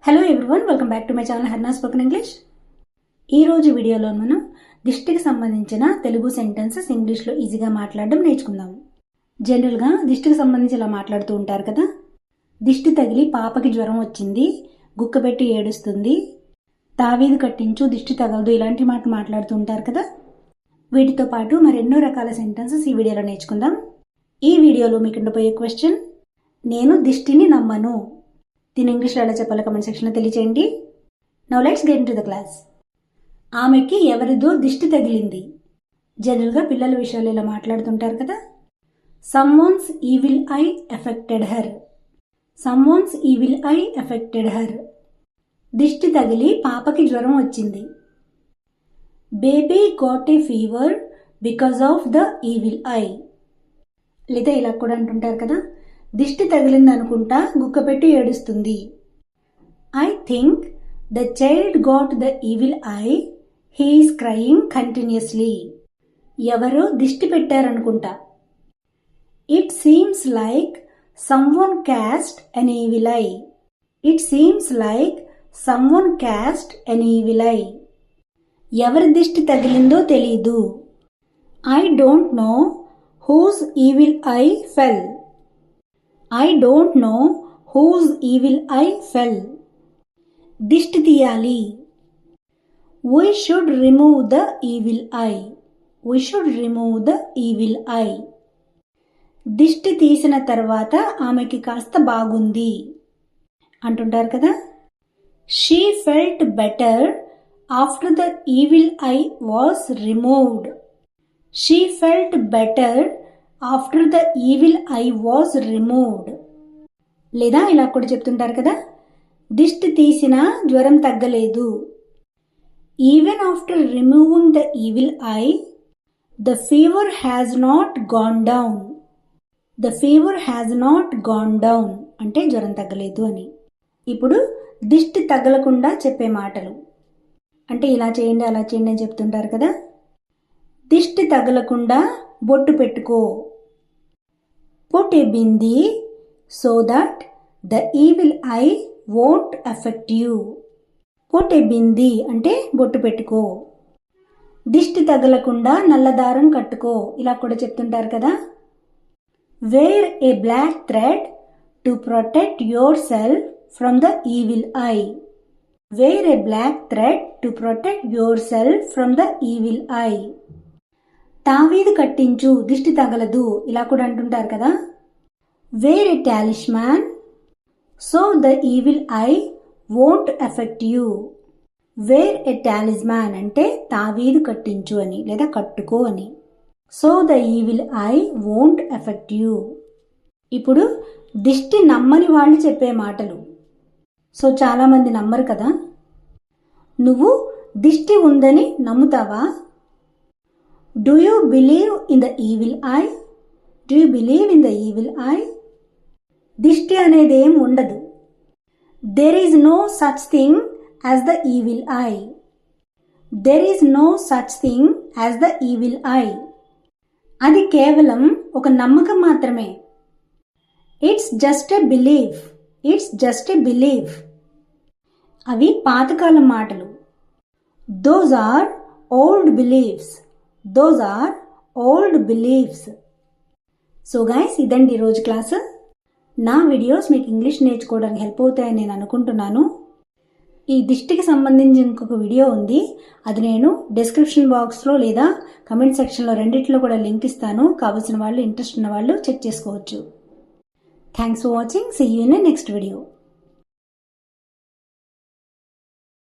Hello everyone, welcome back to my channel Harna spoken English. ఈ రోజు వీడియోలో మనం దిష్టికి సంబంధించిన తెలుగు సెంటెన్సెస్ ఇంగ్లీష్లో ఈజీగా మాట్లాడడం నేర్చుకుందాం. జనరల్గా దిష్టికి సంబంధించి ఇలా మాట్లాడుతూ ఉంటారు కదా. దిష్టి తగిలి పాపకి జ్వరం వచ్చింది, గుక్కబెట్టి ఏడుస్తుంది, తావీదు కట్టించు దిష్టి తగలదు, ఇలాంటి మాటలు మాట్లాడుతూ ఉంటారు కదా. వీటితో పాటు మరెన్నో రకాల సెంటెన్సెస్ ఈ వీడియోలో నేర్చుకుందాం. ఈ వీడియోలో మీకు ఉండిపోయే క్వశ్చన్, నేను దిష్టిని నమ్మను. దీని ఇంగ్లీష్లో ఎలా చెప్పాలో కమెంట్ సెక్షన్లో తెలియచేయండి. Now let's get into the class. ఆమెకి ఎవరిదో దిష్టి తగిలింది. జనరల్గా పిల్లల విషయాలు ఇలా మాట్లాడుతుంటారు కదా. Someone's evil eye affected her. Someone's evil eye affected her. దిష్టి తగిలి పాపకి జ్వరం వచ్చింది. Baby got a fever because of the evil I. లేదా ఇలా కూడా అంటుంటారు కదా, దిష్టి తగిలింది అనుకుంటా గుక్కపెట్టి ఏడుస్తుంది. I think the child got the evil eye, he is crying continuously. ఎవరో దిష్టి పెట్టారనుకుంటా. It seems like someone cast an evil eye. It seems like someone cast an evil eye. ఎవరి దిష్టి తగిలిందో తెలీదు. I don't know whose evil eye fell. I don't know whose evil eye fell. దిష్టి తీయాలి. We should remove the evil eye. We should remove the evil eye. దిష్టి తీసిన తర్వాత ఆమెకి కాస్త బాగుంది అంటుంటారు కదా. She felt better after the evil eye was removed. She felt better after the evil I was removed. లేదా ఇలా కూడా చెప్తుంటారు కదా, దిష్టి తీసినా జ్వరం తగ్గలేదు. Even after removing the evil I, the fever has not gone down. The fever has not gone down అంటే జ్వరం తగ్గలేదు అని. ఇప్పుడు దిష్టి తగలకుండా చెప్పే మాటలు అంటే ఇలా చేయండి అలా చేయండి అని చెప్తుంటారు కదా. దిష్టి తగలకుండా బొట్టు పెట్టుకో. Put a bindi so that the evil eye won't affect you. Put a bindi అంటే బొట్టు పెట్టుకో. దిష్టి తగలకుండా నల్లదారం కట్టుకో, ఇలా కూడా చెప్తుంటారు కదా. Wear a black thread to protect yourself from the evil eye. Wear a black thread to protect yourself from the evil eye. తావీదు కట్టించు దిష్టి తగలదు, ఇలా కూడా అంటుంటారు కదా. Wear a talisman so the evil eye won't affect you. Wear a talisman అంటే తావీదు కట్టించు అని లేదా కట్టుకో అని. So the evil eye won't affect you. ఇప్పుడు దిష్టి నమ్మని వాళ్ళు చెప్పే మాటలు. సో చాలా మంది నమ్మరు కదా. నువ్వు దిష్టి ఉందని నమ్ముతావా? Do you believe in the evil eye? Do you believe in the evil eye? దిష్టి అనేది ఏం ఉండదు. There is no such thing as the evil eye. There is no such thing as the evil eye. అది కేవలం ఒక నమ్మకం మాత్రమే. It's just a belief. It's just a belief. అవి పాతకాలం మాటలు. Those are old beliefs. Those are old beliefs. So guys, ఇదండి ఈరోజు క్లాస్. నా వీడియోస్ మీకు ఇంగ్లీష్ నేర్చుకోవడానికి హెల్ప్ అవుతాయని నేను అనుకుంటున్నాను. ఈ దిష్టికి సంబంధించి ఇంకొక వీడియో ఉంది, అది నేను డిస్క్రిప్షన్ బాక్స్లో లేదా కమెంట్ సెక్షన్లో రెండిట్లో కూడా లింక్ ఇస్తాను. కావాల్సిన వాళ్ళు, ఇంట్రెస్ట్ ఉన్న వాళ్ళు చెక్ చేసుకోవచ్చు. Thanks for watching. See you in next video.